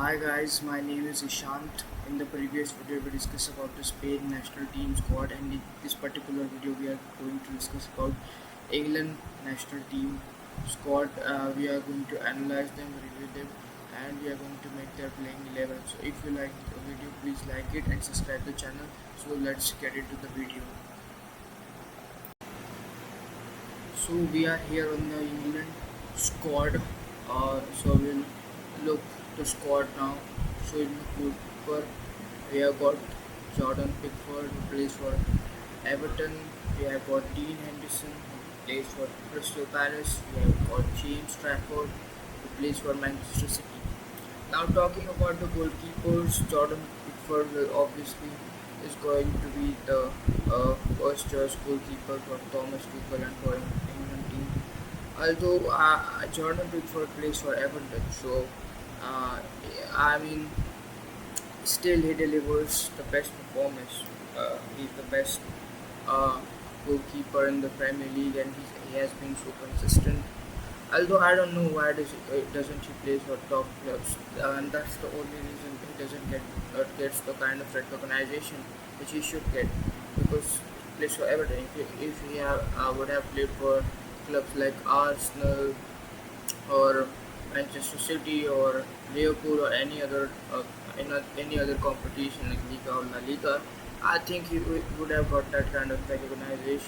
Hi guys, my name is Ishant. In the previous video we discussed about the Spain national team squad, and in this particular video we are going to discuss about England national team squad. We are going to analyze them, review them, and we are going to make their playing 11. So if you like the video, please like it and subscribe the channel. So let's get into the video. So we are here on the England squad. So we'll look the squad now. So in the goalkeeper, we have got Jordan Pickford who plays for Everton. We have got Dean Henderson who plays for Crystal Palace. We have got James Trafford who plays for Manchester City. Now talking about the goalkeepers, Jordan Pickford will obviously is going to be the first choice goalkeeper for Thomas Tuchel and for England team. Although Jordan Pickford plays for Everton, so uh, I mean, still he delivers the best performance. He's the best uh, goalkeeper in the Premier League, and he has been so consistent. Although I don't know why doesn't he play for top clubs, and that's the only reason he doesn't gets the kind of recognition which he should get, because he plays for Everton. If he would have played for clubs like Arsenal or Manchester City or Liverpool or any other competition like Liga or La Liga, I think he would have got that kind of recognition.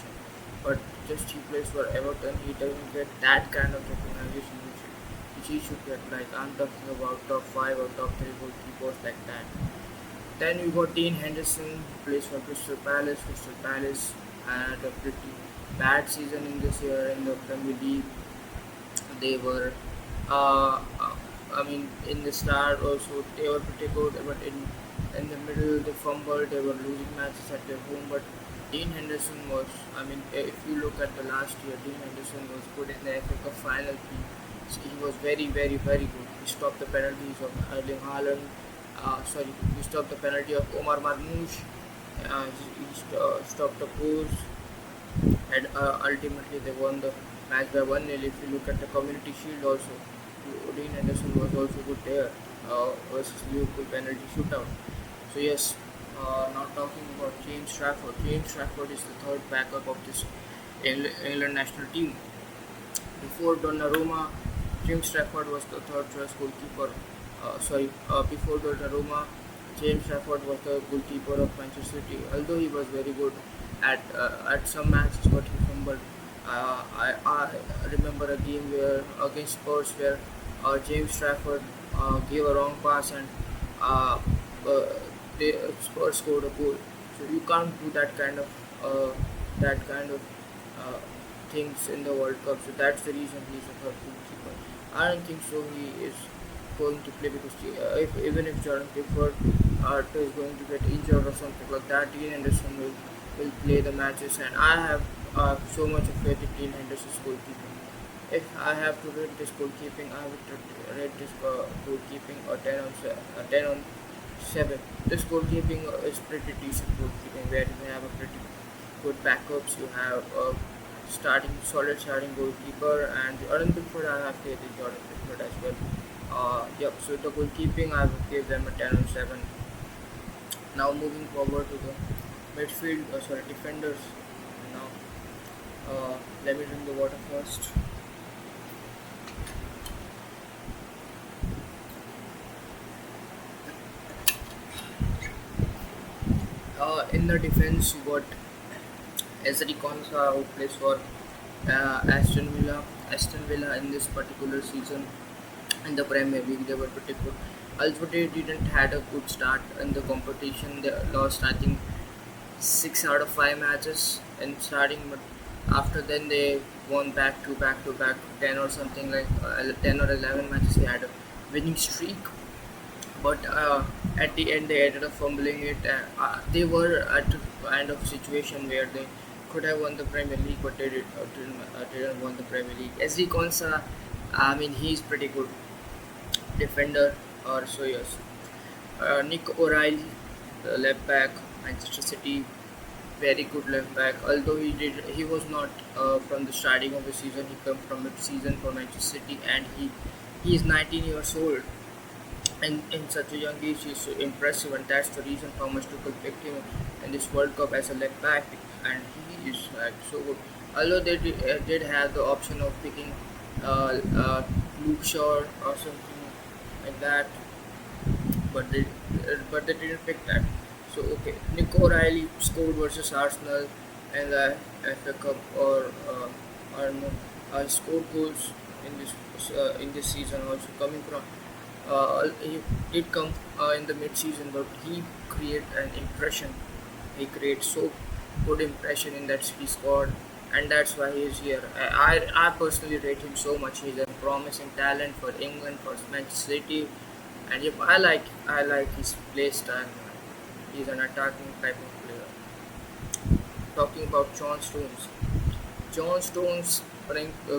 But just he plays for Everton, he doesn't get that kind of recognition which he should get. Like I'm talking about top five or top three goalkeepers like that. Then you got Dean Henderson, who plays for Crystal Palace. Crystal Palace had a pretty bad season in this year in the Premier League. They were, I mean, in the start also they were pretty good, but in the middle they fumbled. They were losing matches at their home. But Dean Henderson was, I mean, if you look at the last year, Dean Henderson was good in the FA Cup final. He was very good. He stopped the penalties of Erling Haaland. He stopped the penalty of Omar Marmoush. He stopped the goals, and ultimately they won the match by 1-0. If you look at the Community Shield also, Dean Henderson was also good there versus Liverpool penalty shootout. So yes, now talking about James Trafford. James Trafford is the third backup of this England national team. Before Donnarumma, James Trafford was the third choice goalkeeper. Before Donnarumma, James Trafford was the goalkeeper of Manchester City. Although he was very good at some matches, but he fumbled. I remember a game where against Spurs where James Trafford gave a wrong pass, and uh, uh, Spurs scored a goal. So you can't do that kind of uh, things in the World Cup. So that's the reason he's a third goalkeeper. I don't think so. He is going to play because even if Jordan Pickford is going to get injured or something like that, Dean Henderson will play the matches, and I have so much of faith in Dean Henderson's goalkeeping. If I have to rate this goalkeeping, I would rate this goalkeeping a 10 on 7. This goalkeeping is pretty decent goalkeeping, where you have a pretty good backups. You have a solid starting goalkeeper, and Jordan Pickford, I have faith in Jordan Pickford as well. Yep. So the goalkeeping, I would give them a 10 on 7. Now moving forward to the defenders. Now, let me drink the water first. In the defense, you got Ezri Konsa, who plays for Aston Villa. Aston Villa in this particular season in the Premier League, they were pretty good. Although they didn't had a good start in the competition, they lost I think 6 out of 5 matches in starting, but after then they won back to back 10 or something like 10 or 11 matches. They had a winning streak, but at the end they ended up fumbling it. They were at a kind of situation where they could have won the Premier League, but they didn't won the Premier League. SD Konsa, I mean, he's pretty good defender. Or so yes. Nick O'Reilly, the left back, Manchester City, very good left back. Although he was not from the starting of the season. He came from mid season for Manchester City, and he is 19 years old. And in such a young age, he's so impressive, and that's the reason Thomas Tuchel picked him in this World Cup as a left back, and he is so good. Although they did have the option of picking Luke Shaw or something like that, but they didn't pick that. So okay, Nick O'Reilly scored versus Arsenal and the FA Cup, or no, scored goals in this season also coming from. He did come in the mid-season, but he created an impression. He created so good impression in that city squad, and that's why he is here. I personally rate him so much. He's a promising talent for England, for Manchester City, and if I like his play style. He's an attacking type of player. Talking about John Stones. John Stones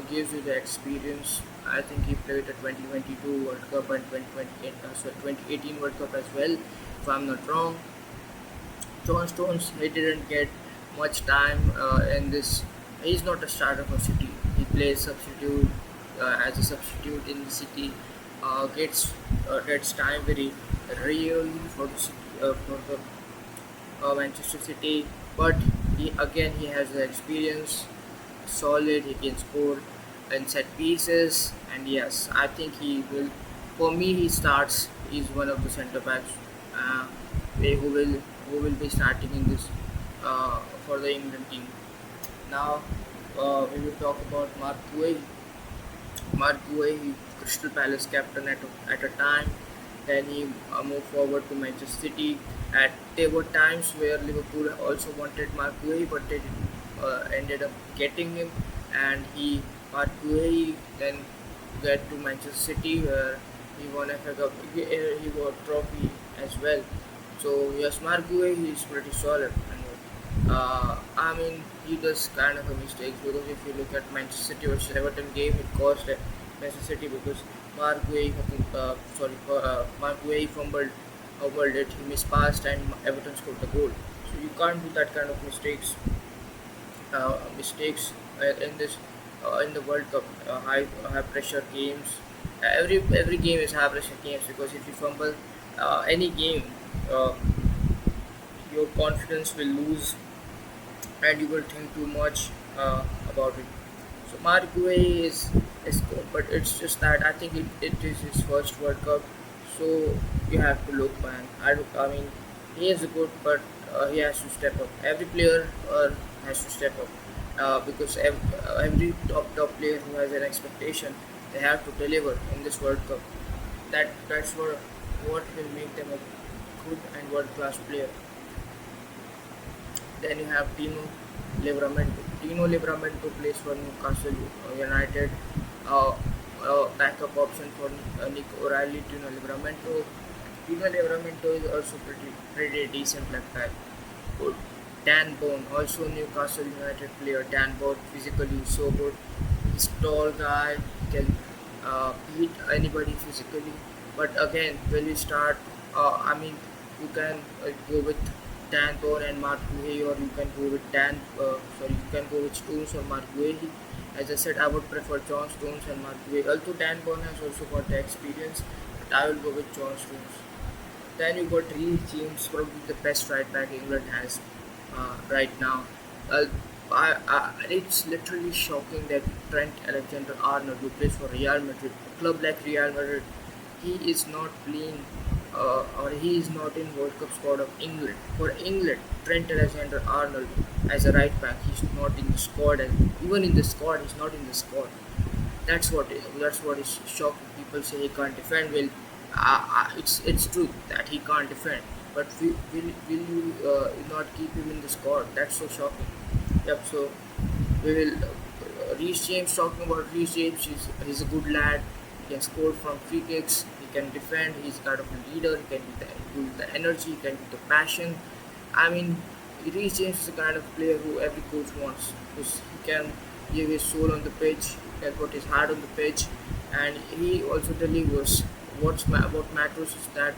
gives you the experience. I think he played the 2022 World Cup and 2018 World Cup as well, if I'm not wrong. John Stones, he didn't get much time in this. He's not a starter for City. He plays substitute as a substitute in the City. Gets time very rarely for the City, for the Manchester City, but he has the experience, solid. He can score and set pieces, and yes, I think he will. For me, he starts. He's one of the centre backs uh, who will be starting in this for the England team. Now we will talk about Mark Guehi. Mark Guehi, Crystal Palace captain at a time. Then he moved forward to Manchester City. There were times where Liverpool also wanted Mark Guehi, but they didn't, ended up getting him. And Mark Guehi, then get to Manchester City where he won FA Cup. He won trophy as well. So yes, Mark Guehi is pretty solid. And I mean, he does kind of a mistakes because if you look at Manchester City versus Everton game, it cost Manchester City because Mark Guehi fumbled it, he mispassed, and Everton scored the goal. So you can't do that kind of mistakes in this in the World Cup, high pressure games. Every game is high pressure games because if you fumble any game, uh, your confidence will lose and you will think too much about it. So Mark Guehi is good, but it's just that I think it is his first World Cup, so you have to look, man. I mean, he is good, but he has to step up. Every player has to step up because every top player who has an expectation, they have to deliver in this World Cup. That's what will make them a good and world class player. Then you have Livramento. Tino Livramento plays for Newcastle United. Uh, Backup option for Nick O'Reilly. Tino Livramento is also pretty decent left back. Good. Dan Bone, also Newcastle United player. Dan Bone physically is so good. He's tall guy. He can beat anybody physically. But again, when you start, I mean, you can go with Dan Bone and Mark Guehi, or you can go with you can go with Stones or Mark Guehi. As I said, I would prefer John Stones and Mark Guehi. Although Dan Bone has also got the experience, but I will go with John Stones. Then you got Reece James, probably the best right back England has right now. Uh, it's literally shocking that Trent Alexander-Arnold, who plays for Real Madrid, a club like Real Madrid, he is not playing or he is not in World Cup squad of England. For England, Trent Alexander-Arnold as a right back, he's not in the squad, and even in the squad, he's not in the squad. That's what is shocking. People say he can't defend. Well, it's true that he can't defend, but will you not keep him in the squad? That's so shocking. Yep. So we will. Reece James, talking about Reece James, he's a good lad. He can score from free kicks. He can defend. He's kind of a leader. He can do the energy. He can do the passion. I mean, Reece James is the kind of player who every coach wants because he can give his soul on the pitch. He can put his heart on the pitch, and he also delivers. What matters is that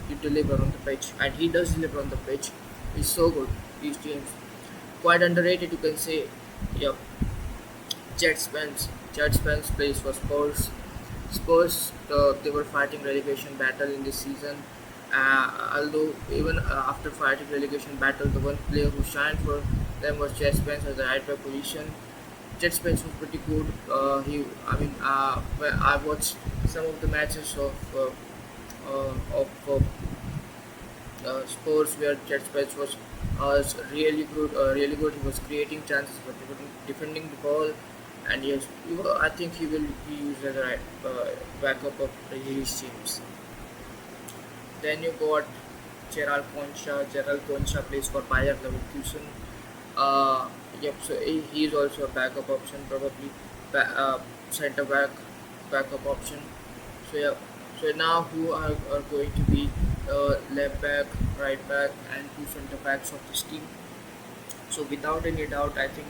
you deliver on the pitch, and he does deliver on the pitch. He's so good. Reece James, quite underrated, you can say. Yep. Jet Spence. Jet Spence plays for Spurs. Spurs, they were fighting relegation battle in this season. Although even after fighting relegation battle, the one player who shined for them was Jess Spence at the right back position. Jet Spence was pretty good. Well, I watched some of the matches of Spurs where Jet Spence was really good. He was creating chances, but defending the ball, and yes, I think he will be used as a backup of Reece James. Then you got Gerald Concha. Gerald Concha plays for Bayer Leverkusen. Yep, so he is also a backup option, probably center backup option. So yeah, so now who are going to be left back, right back, and two center backs of this team? So without any doubt, I think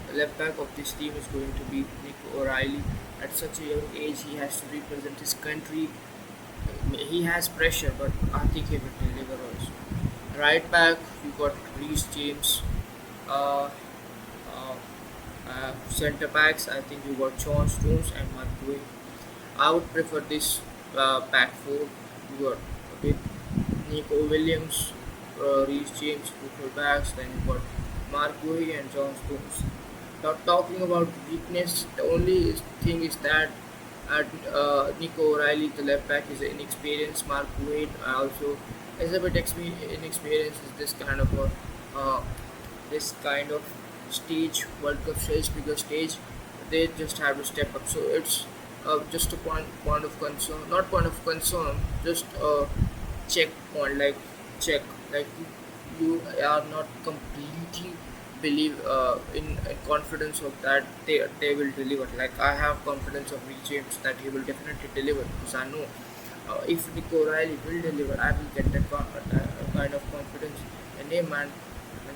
the left back of this team is going to be Nick O'Reilly. At such a young age, he has to represent his country. He has pressure, but I think he will deliver also. Right back, you got Reece James. Uh, uh, Center backs, I think you got John Stones and Mark Bowie. I would prefer this back four. You got okay, Nico Williams, Reece James, two fullbacks. Then you got Mark Bowie and John Stones. Now talking about weakness, the only thing is that Nico O'Reilly, the left back, is inexperienced. Mark Wade also is a bit inexperienced. Is uh, this kind of stage, World Cup stage, bigger stage. They just have to step up. So it's just a point of concern, not point of concern, just a check point, like check, like you are not completely believe in confidence of that they will deliver. Like I have confidence of Reece James that he will definitely deliver because I know if Nico Riley will deliver, I will get that kind of confidence in him. And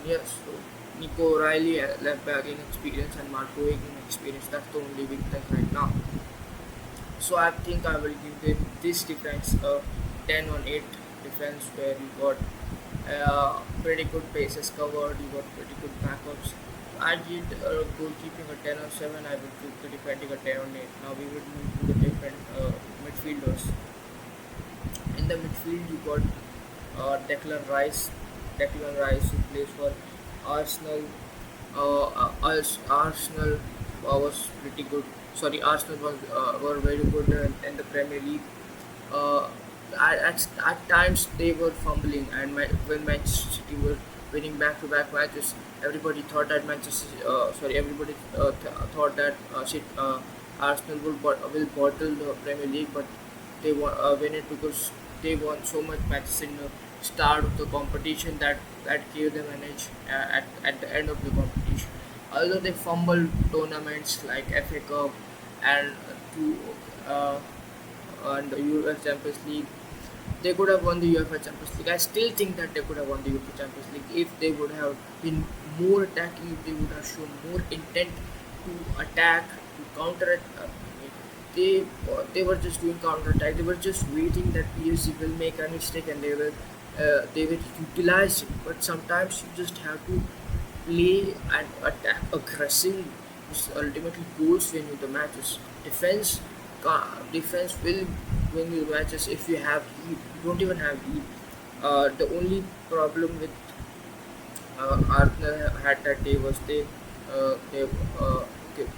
yes, so Nico Riley left back in experience and Marco in experience. That's the only weakness right now. So I think I will give them this defense a 10 on 8 defense where you got pretty good bases covered, you got pretty good backups. I did goalkeeping a 10 on 7, I will give the defending a 10 on 8. Now we will move to the different midfielders. In the midfield, you got Declan Rice. Declan Rice, who plays for Arsenal. Arsenal was pretty good. Sorry, Arsenal were very good in the Premier League. Uh, at times they were fumbling, and when Manchester City were winning back-to-back matches, everybody thought that thought that Arsenal will bottle the Premier League, but they win it because they won so much matches in the start of the competition that gave them an edge at the end of the competition. Although they fumbled tournaments like FA Cup and two uh, and the UEFA Champions League, they could have won the UEFA Champions League. I still think that they could have won the UEFA Champions League if they would have been more attacking, if they would have shown more intent to attack, to counter it. They were just doing counter attack. They were just waiting that PSG will make a mistake and they will utilize it. But sometimes you just have to play and attack aggressive, which ultimately goals win you the matches. Defense will win you the matches if you have lead. You don't even have lead. The only problem with Arsenal had that day was they okay,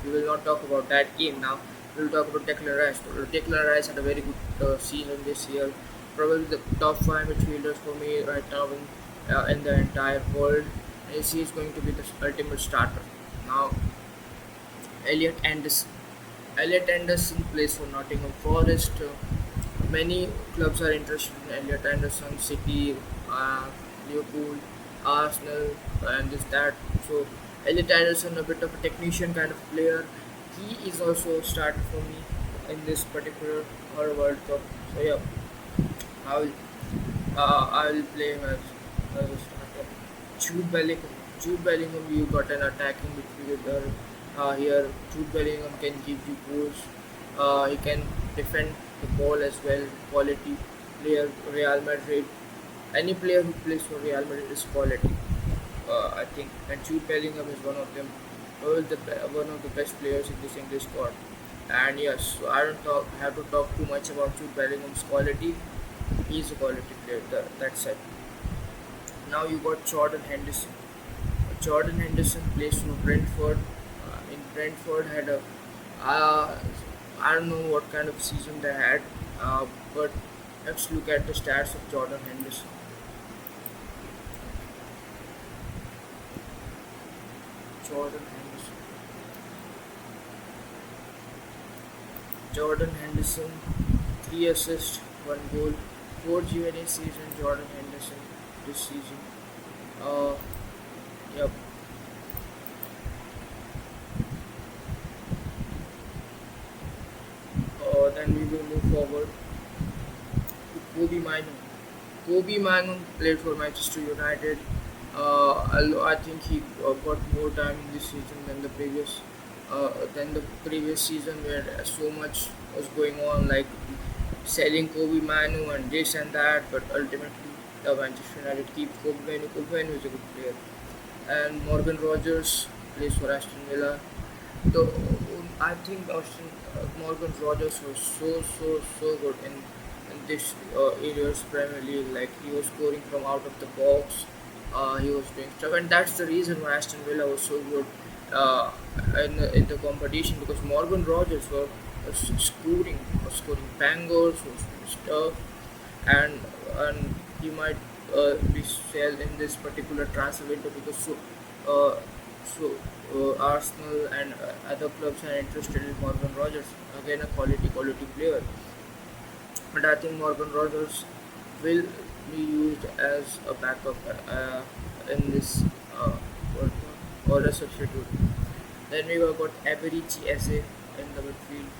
we will not talk about that game now. We will talk about Declan Rice. So, Declan Rice had a very good season this year. Probably the top five midfielders for me right now in the entire world. And he is going to be the ultimate starter. Now, Elliot Anderson. Elliot Anderson plays for Nottingham Forest. Many clubs are interested in Elliot Anderson, City, Liverpool, Arsenal, and this that. So Elliot Anderson, a bit of a technician kind of player. He is also a starter for me in this particular World Cup. So yeah, I will play him as a starter. Jude Bellingham. Jude Bellingham, you got an attacking midfielder here. Jude Bellingham can give you goals. He can defend the ball as well. Quality player, Real Madrid. Any player who plays for Real Madrid is quality. I think, and Jude Bellingham is one of them. One of the best players in this English squad. And yes, so I don't have to talk too much about Jude Bellingham's quality. He's a quality player. That's it. Now you got Jordan Henderson. Jordan Henderson plays for Brentford. In Brentford had a uh, I don't know what kind of season they had, but let's look at the stats of Jordan Henderson. Jordan Henderson. Jordan Henderson, 3 assists, 1 goal, 4 GNA season. Jordan Henderson this season. Uh, yep. Then we will move forward to Kobe Mino. Kobe Mino played for Manchester United. I think he got more time in this season than the previous season where so much was going on, like selling Kobe Manu and this and that. But ultimately, the Manchester United keep Kobe Manu. Kobe Manu is a good player, and Morgan Rogers plays for Aston Villa. So I think Morgan Rogers was so good in this year's Premier League. Like he was scoring from out of the box. He was doing stuff, and that's the reason why Aston Villa was so good uh, in the competition, because Morgan Rogers was scoring bangers, was doing stuff, and he might be sold in this particular transfer window, because uh, Arsenal and other clubs are interested in Morgan Rogers. Again, a quality player, but I think Morgan Rogers will be used as a backup in this World Cup or a substitute. Then we have got Eberici Eze in the midfield.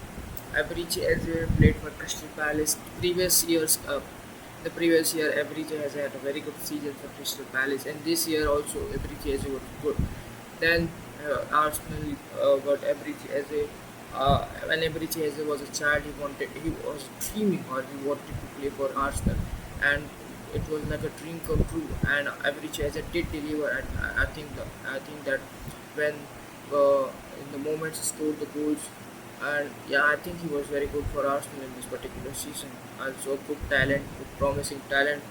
Eberici Eze played for Crystal Palace the previous year, Eberici Eze had a very good season for Crystal Palace, and this year also Eberici Eze was good. Then Arsenal got Eberici Eze. When Eberici Eze was a child, he was dreaming, or he wanted to play for Arsenal, and it was like a dream come true. And Eberici Eze did deliver, and I think that when in the moments he scored the goals, and yeah, I think he was very good for Arsenal in this particular season. Also, good talent, good promising talent,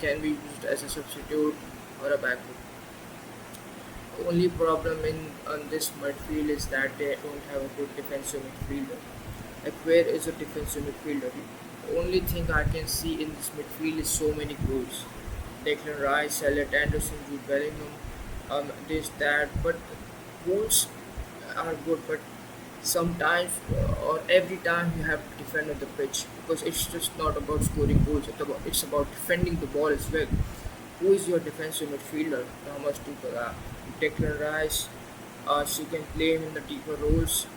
can be used as a substitute or a backup. The only problem in on this midfield is that they don't have a good defensive midfielder. Like, where is a defensive midfielder? The only thing I can see in this midfield is so many goals. Declan Rice, Elliot Anderson, Jude Bellingham, this that, but goals are good, but sometimes or every time you have to defend on the pitch, because it's just not about scoring goals. It's about defending the ball as well. Who is your defensive midfielder? Thomas Tuchel, Declan Rice. So you can play him in the deeper roles,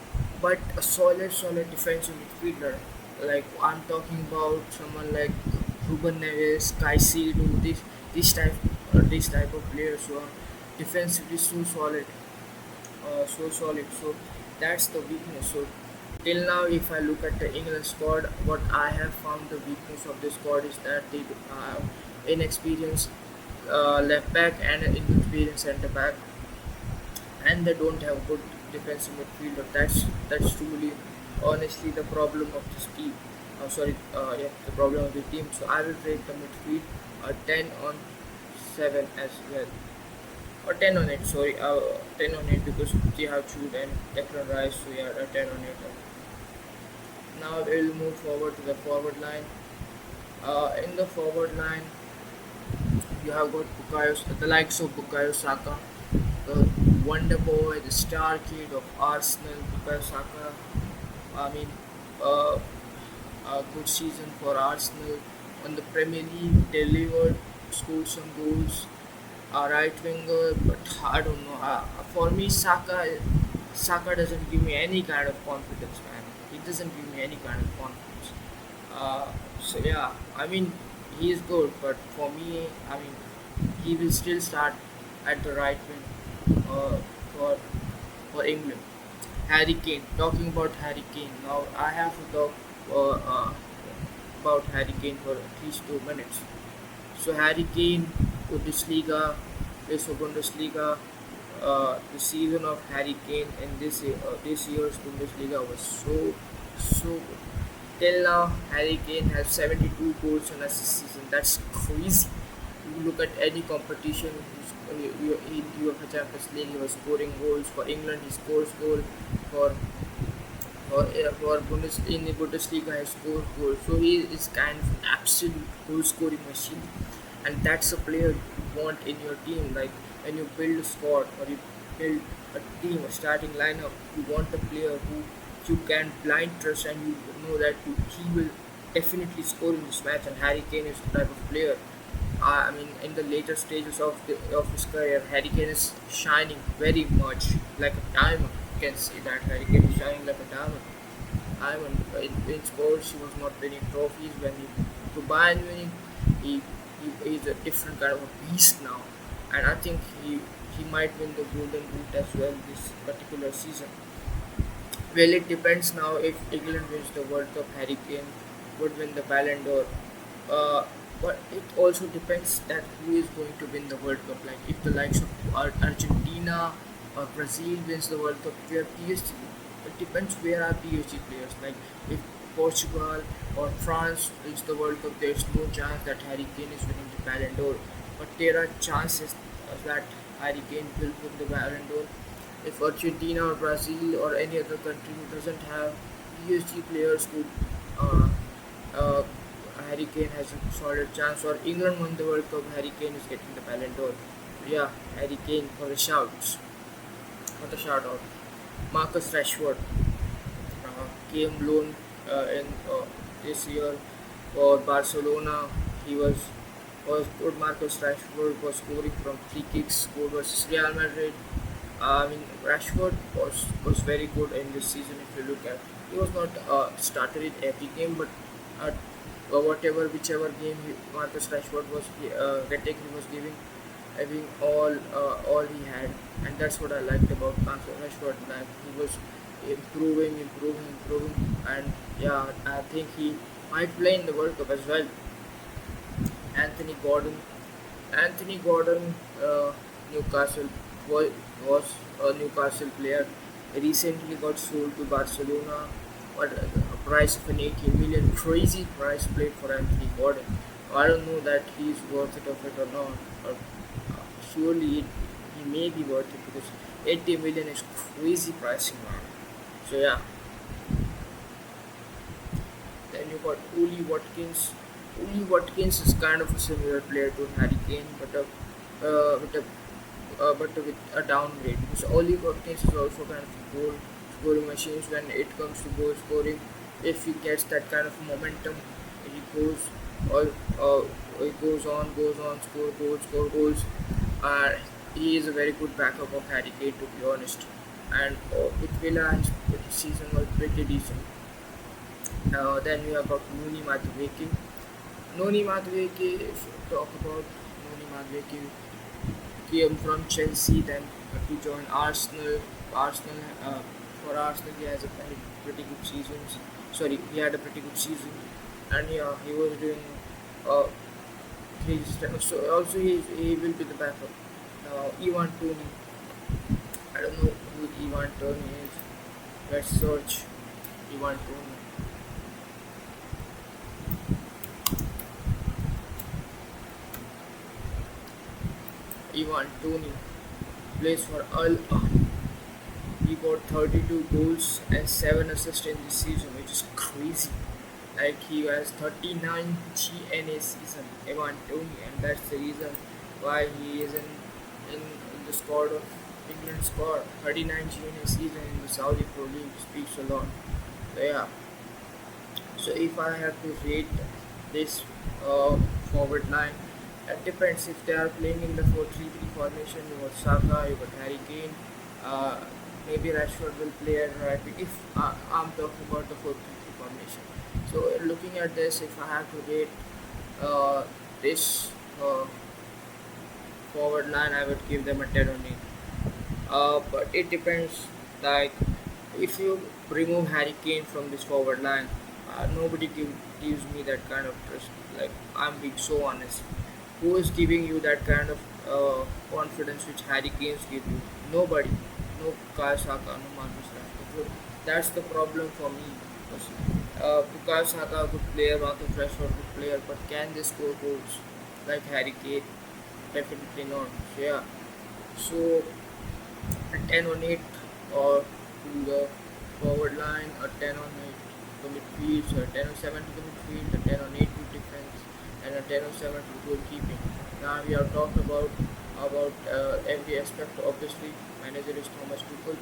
but a solid defensive midfielder. Like I'm talking about someone like Ruben Neves, Caicedo, this type of players who are defensively so solid. So that's the weakness. So till now, if I look at the England squad, what I have found the weakness of the squad is that they have inexperienced left back and an inexperienced centre back, and they don't have good defensive midfielder. That's truly, honestly, the problem of this team. Yeah, the problem of the team. So I will rate the midfield a 10 on 7 as well, or 10 on 8. Sorry, 10 on 8, because they have Jude and Declan Rice. So yeah, a 10 on 8. Now we'll move forward to the forward line. In the forward line, you have got the likes of Bukayo Saka, the wonder boy, the star kid of Arsenal. Bukayo Saka, I mean, uh, a good season for Arsenal on the Premier League, delivered, scored some goals. A right winger, but I don't know. For me, Saka doesn't give me any kind of confidence, man. He doesn't give me any kind of confidence. So yeah, I mean, he is good, but for me, I mean, he will still start at the right wing for England. Harry Kane. Talking about Harry Kane. Now I have to talk about Harry Kane for at least 2 minutes. So Harry Kane, Bundesliga, plays for Bundesliga. the season of Harry Kane in this year's Bundesliga was so good. Till now, Harry Kane has 72 goals in a season. That's crazy. You look at any competition, in UEFA Champions League, he was scoring goals. For England, he scores goal. For in the Bundesliga, he scores goals. So he is kind of an absolute goal scoring machine, and that's a player you want in your team. Like when you build a squad or you build a team, a starting lineup, you want a player who you can blind trust and you know that he will definitely score in this match. And Harry Kane is the type of player. I mean, in the later stages of his career, Harry Kane is shining very much like a diamond. You can say that Harry Kane is shining like a diamond. In sports, he was not winning trophies when he to Bayern Munich. He, he is a different kind of a beast now, and I think he might win the Golden Boot as well this particular season. Well, it depends now if England wins the World Cup, Harry Kane would win the Ballon d'Or. Uh, but it also depends that who is going to win the World Cup. Like if the likes of Argentina or Brazil wins the World Cup, where PSG. It depends where are PSG players. Like if Portugal or France wins the World Cup, there's no chance that Harry Kane is winning the Ballon d'Or. But there are chances that Harry Kane will win the Ballon d'Or if Argentina or Brazil or any other country who doesn't have PSG players who uh, uh, Harry Kane has a solid chance, or England won the World Cup, Harry Kane is getting the Ballon d'Or. Yeah, Harry Kane for the shouts, for the shout out. Marcus Rashford came loan in this year for Barcelona. He was good. Marcus Rashford was scoring from free kicks, scored versus Real Madrid. I mean, Rashford was very good in this season. If you look at, he was not started in every game, but uh, whichever game Marcus Rashford was getting, he was giving all he had, and that's what I liked about Marcus Rashford. That he was improving, and yeah, I think he might play in the World Cup as well. Anthony Gordon. Anthony Gordon, Newcastle was a Newcastle player. Recently got sold to Barcelona, but a price of an 80 million, crazy price played for Anthony Gordon. I don't know that he's worth it of it or not, but surely he may be worth it because 80 million is crazy pricing now. So yeah, then you got Oli Watkins. Oli Watkins is kind of a similar player to Harry Kane, but with a downgrade. Because Oli Watkins is also kind of a goal scoring machine when it comes to goal scoring. If he gets that kind of momentum, he all, uh, he goes on, score goals. Uh, he is a very good backup of Harry Kane, to be honest. And with Villa, his season was pretty decent. Then we have got Nuni Madueke. Noni Madueke, if you talk about Noni Madueke, came from Chelsea, then to join Arsenal. Arsenal for Arsenal, he has a pretty good season. Sorry, he had a pretty good season, and yeah, he was doing uh, so also he will be the backup. Ivan Tony, I don't know who Ivan Tony is. Let's search Ivan Tony. Ivan Tony plays for Al Ahly. He got 32 goals and 7 assists in this season, which is crazy. Like he has 39 GNA season, Evan Tony, and that's the reason why he is in the squad of England squad. 39 GNA season in the Saudi Pro League speaks a lot. So yeah. So if I have to rate this forward line, it depends if they are playing in the 4-3-3 formation. You got Saka, you got Harry Kane. Uh, Maybe Rashford will play at right wing if I'm talking about the 4-3-3 formation. So looking at this, if I have to rate this forward line, I would give them a 10 only. But it depends. Like if you remove Harry Kane from this forward line, nobody gives me that kind of trust. Like I'm being so honest. Who is giving you that kind of confidence which Harry Kane's give you. Nobody, no Bukayo Saka, no Marcus Rashford. So that's the problem for me. Because, Bukayo Saka, good player, Marcus Rashford, good player, but can they score goals like Harry Kane? Definitely not. So yeah. So a 10 on 8 or to the forward line, a 10 on 8 to midfield, so a 10 on 7 to the midfield, a 10 on 8 to defense, and a 10 on 7 to goalkeeping. Now we have talked about every aspect. Obviously, manager is Thomas Tuchel.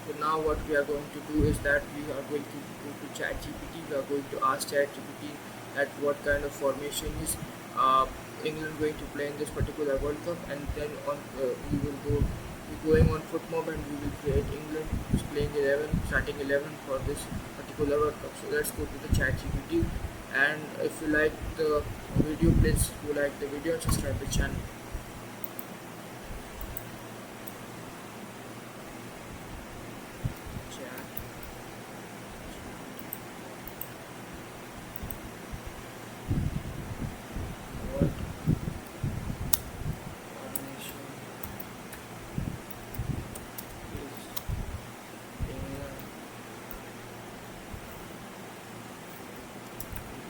So now what we are going to do is that we are going to go to ChatGPT. We are going to ask ChatGPT that what kind of formation is England going to play in this particular World Cup, and then we will go going on footmob and we will create England playing 11, starting 11 for this particular World Cup. So let's go to the chat GPT, and if you like the video, please do like the video and subscribe the channel. Chat. What formation is England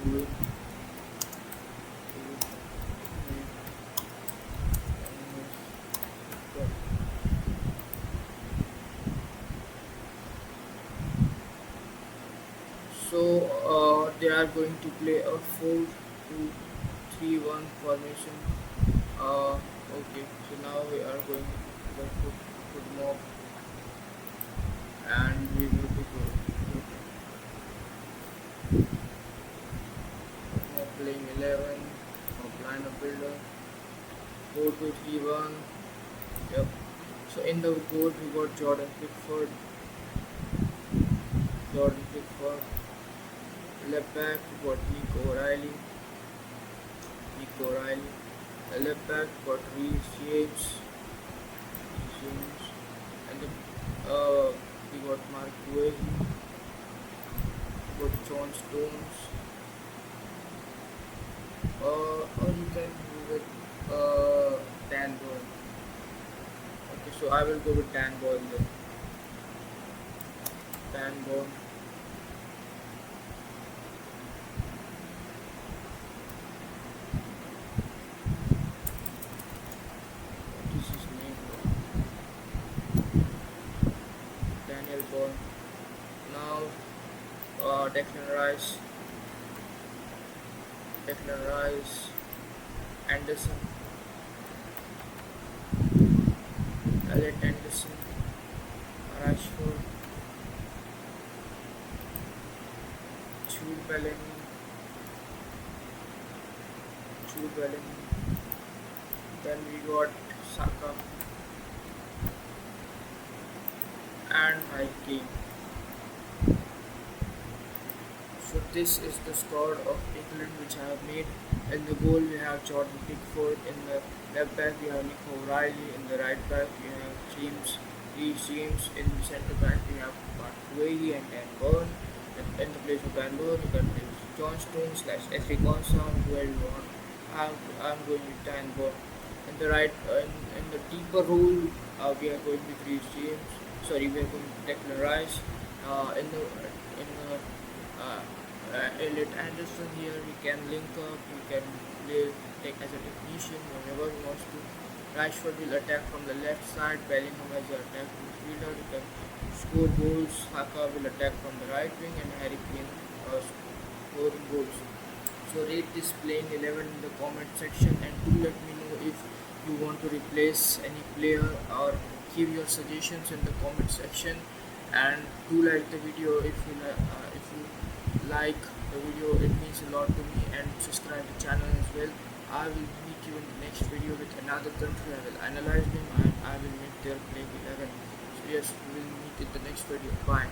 doing so they are going to play a 4-2-3-1 formation. Okay, so now we are going to put mob and we will be mob playing 11, mob lineup builder, 4-2-3-1. Yep. So in the goal we got Jordan Pickford. Left back we got Nico O'Reilly. Left back we got James, and we got Mark Guehi, we got John Stones, or you can go with Dan Boyle. Okay, so I will go with Dan Boyle then. Dan Boyle. What is his name? Daniel Boyle. Now Declan Rice, Anderson, Elliot Anderson, Rashford, Jude Bellingham. Then we got Saka and Kane. So this is the squad of England which I have made. In the goal we have Jordan Pickford. In the left back we have Nico O'Reilly. In the right back we have James. In the centre back we have Mark Guehi and Dan Burn. In the place of Dan Burn you can play John Stones / Esri Konsa, whoever you want. I'm going with Dan Burn. In the right, in the deeper role, we are going with Reece James. Sorry, we are going with Declan Rice. In the Elliot Anderson here, we can link up. We can take as a technician whenever he wants to. Rashford will attack from the left side. Bellingham as an attack midfielder. He can score goals. Saka will attack from the right wing, and Harry Kane scoring goals. So rate this playing 11 in the comment section, and do let me know if you want to replace any player, or give your suggestions in the comment section. And do like the video if you like the video, it means a lot to me, and subscribe the channel as well. I will meet you in the next video with another country. I will analyze them and I will make their playing 11. So yes, we will meet in the next video. Bye.